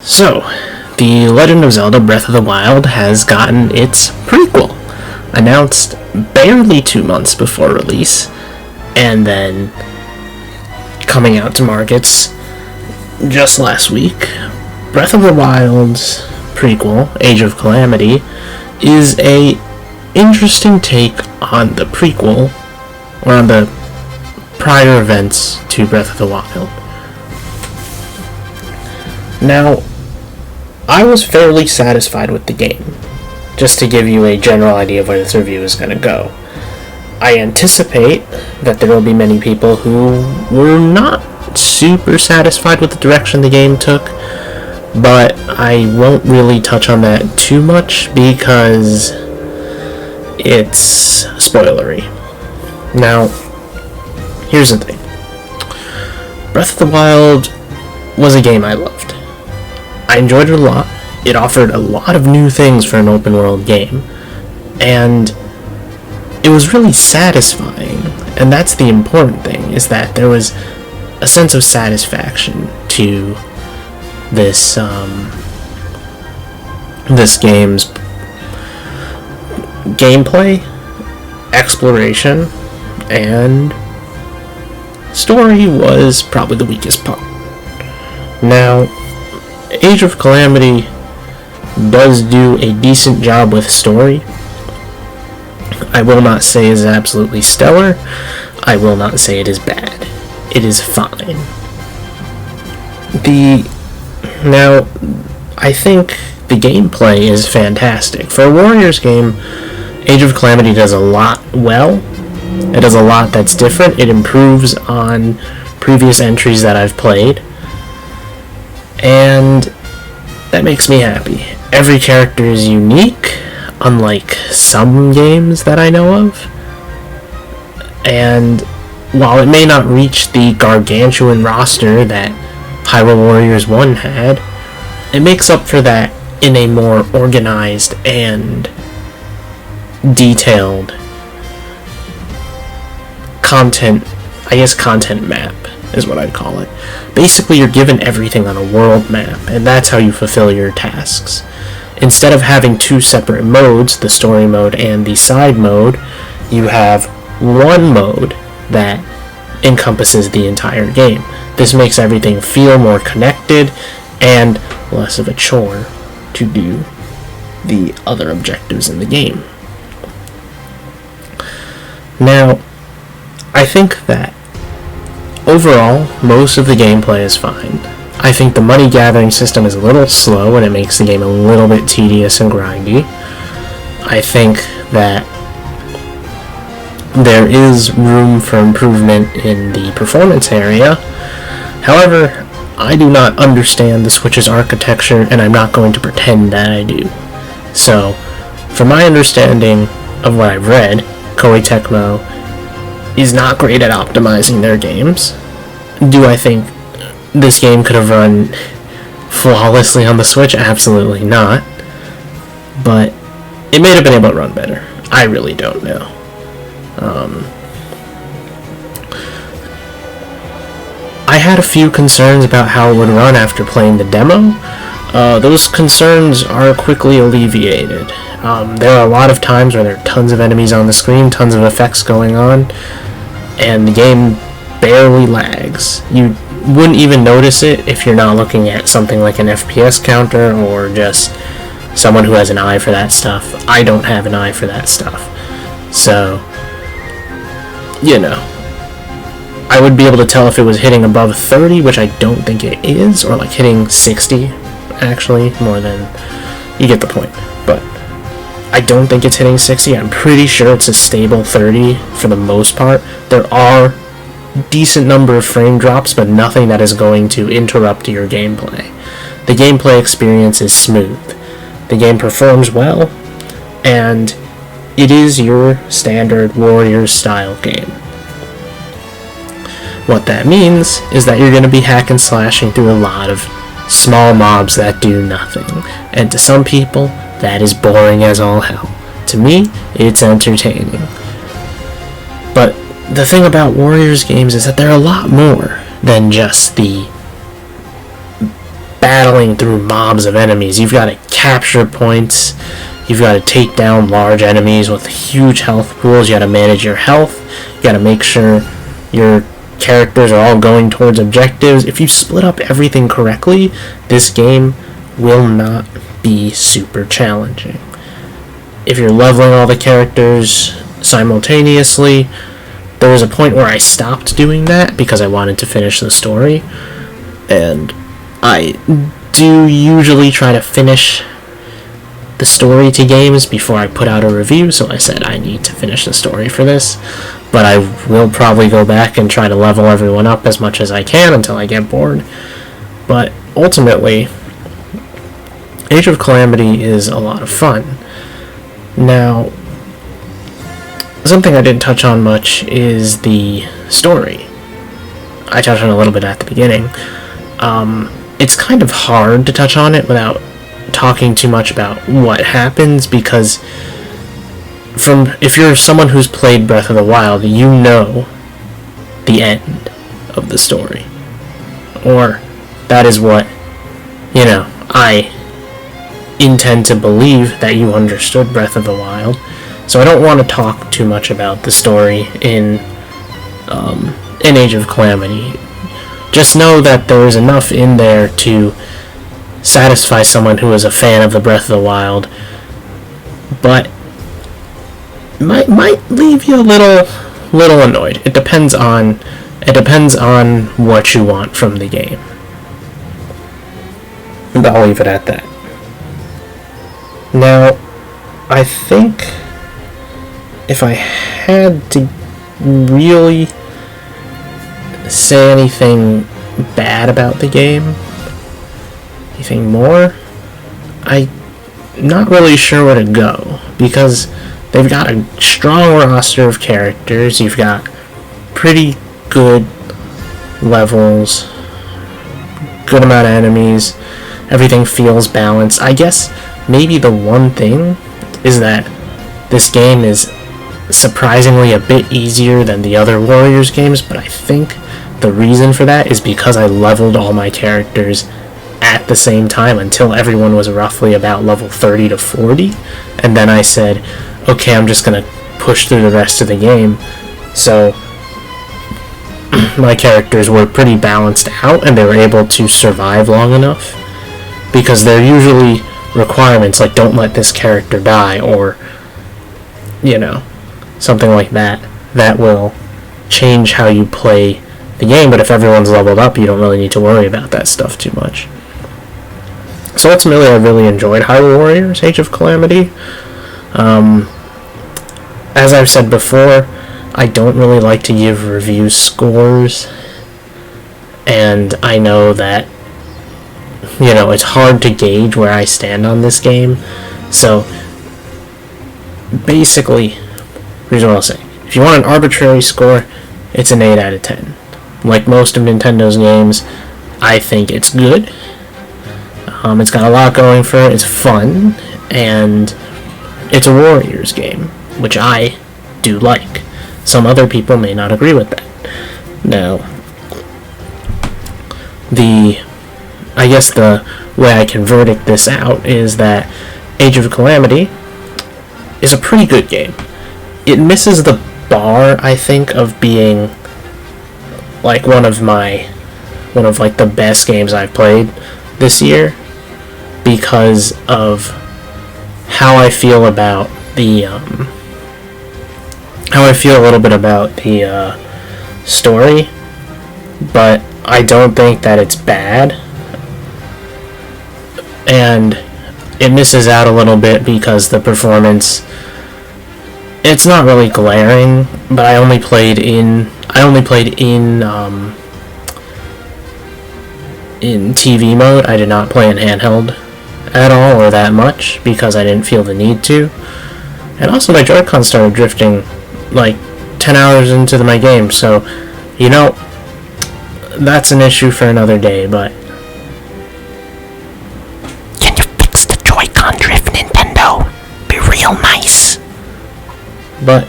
So, The Legend of Zelda Breath of the Wild has gotten its prequel, announced barely 2 months before release, and then coming out to markets just last week. Breath of the Wild's prequel, Age of Calamity, is a interesting take on the prequel, or on the prior events to Breath of the Wild. Now, I was fairly satisfied with the game, just to give you a general idea of where this review is going to go. I anticipate that there will be many people who were not super satisfied with the direction the game took, but I won't really touch on that too much because it's spoilery. Now, here's the thing. Breath of the Wild was a game I loved. I enjoyed it a lot. It offered a lot of new things for an open world game, and it was really satisfying. And that's the important thing, is that there was a sense of satisfaction to this this game's gameplay, exploration, and story was probably the weakest part. Now, Age of Calamity does do a decent job with story. I will not say it is absolutely stellar. I will not say it is bad. It is fine. Now, I think the gameplay is fantastic. For a Warriors game, Age of Calamity does a lot well. It does a lot that's different. It improves on previous entries that I've played, and that makes me happy. Every character is unique, unlike some games that I know of, and while it may not reach the gargantuan roster that Hyrule Warriors 1 had, it makes up for that in a more organized and detailed content map is what I'd call it. Basically, you're given everything on a world map, and that's how you fulfill your tasks. Instead of having two separate modes, the story mode and the side mode, you have one mode that encompasses the entire game. This makes everything feel more connected and less of a chore to do the other objectives in the game. Now, I think that overall, most of the gameplay is fine. I think the money gathering system is a little slow and it makes the game a little bit tedious and grindy. I think that there is room for improvement in the performance area. However, I do not understand the Switch's architecture, and I'm not going to pretend that I do. So, from my understanding of what I've read, Koei Tecmo is not great at optimizing their games. Do I think this game could have run flawlessly on the Switch? Absolutely not. But it may have been able to run better. I really don't know. I had a few concerns about how it would run after playing the demo. Those concerns are quickly alleviated. There are a lot of times where there are tons of enemies on the screen, tons of effects going on, and the game barely lags. You wouldn't even notice it if you're not looking at something like an FPS counter or just someone who has an eye for that stuff. I don't have an eye for that stuff. So, I would be able to tell if it was hitting above 30, which I don't think it is, or like hitting 60, actually, more than, you get the point. But I don't think it's hitting 60. I'm pretty sure it's a stable 30 for the most part. There are decent number of frame drops, but nothing that is going to interrupt your gameplay. The gameplay experience is smooth. The game performs well, and it is your standard Warriors style game. What that means is that you're going to be hack and slashing through a lot of small mobs that do nothing. And to some people, that is boring as all hell. To me, it's entertaining. But the thing about Warriors games is that they're a lot more than just the battling through mobs of enemies. You've got to capture points. You've got to take down large enemies with huge health pools. You got to manage your health. You got to make sure your characters are all going towards objectives. If you split up everything correctly, this game will not be super challenging. If you're leveling all the characters simultaneously, there was a point where I stopped doing that because I wanted to finish the story, and I do usually try to finish the story to games before I put out a review, so I said I need to finish the story for this, but I will probably go back and try to level everyone up as much as I can until I get bored. But ultimately, Age of Calamity is a lot of fun. Now, something I didn't touch on much is the story. I touched on it a little bit at the beginning. It's kind of hard to touch on it without talking too much about what happens, because if you're someone who's played Breath of the Wild, you know the end of the story. Or that is what, I intend to believe that you understood Breath of the Wild. So I don't want to talk too much about the story in Age of Calamity. Just know that there is enough in there to satisfy someone who is a fan of the Breath of the Wild, but might leave you a little annoyed. It depends on what you want from the game. And I'll leave it at that. Now, I think if I had to really say anything bad about the game, anything more, I'm not really sure where to go, because they've got a strong roster of characters. You've got pretty good levels, good amount of enemies, everything feels balanced. I guess maybe the one thing is that this game is surprisingly a bit easier than the other Warriors games, but I think the reason for that is because I leveled all my characters at the same time until everyone was roughly about level 30 to 40, and then I said, okay, I'm just going to push through the rest of the game. So my characters were pretty balanced out, and they were able to survive long enough, because they're usually requirements like don't let this character die, or something like that will change how you play the game. But if everyone's leveled up, you don't really need to worry about that stuff too much. So ultimately, I really enjoyed Hyrule Warriors Age of Calamity. As I've said before, I don't really like to give review scores, and I know that it's hard to gauge where I stand on this game. So basically, here's what I'll say. If you want an arbitrary score, it's an 8 out of 10. Like most of Nintendo's games, I think it's good. It's got a lot going for it. It's fun, and it's a Warriors game, which I do like. Some other people may not agree with that. Now, I guess the way I can verdict this out is that Age of Calamity is a pretty good game. It misses the bar, I think, of being like one of the best games I've played this year, because of how I feel about a little bit about the story, but I don't think that it's bad. And it misses out a little bit because the performance, it's not really glaring, but I only played in TV mode. I did not play in handheld at all, or that much, because I didn't feel the need to. And also my Joy-Con started drifting like 10 hours into my game, so that's an issue for another day. But can you fix the Joy-Con drift, Nintendo? Be real nice. But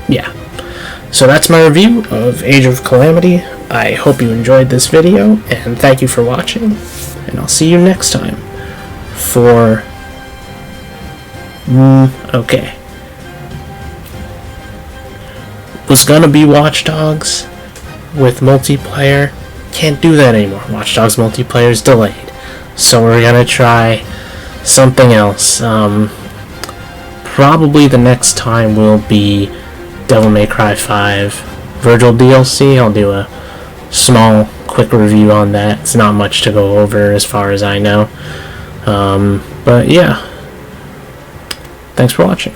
yeah, so that's my review of Age of Calamity. I hope you enjoyed this video, and thank you for watching, and and I'll see you next time for... okay. Was gonna be Watch Dogs with multiplayer. Can't do that anymore. Watch Dogs multiplayer is delayed. So we're gonna try something else. Probably the next time will be Devil May Cry 5 Virgil DLC. I'll do a small, quick review on that. It's not much to go over as far as I know. But yeah. Thanks for watching.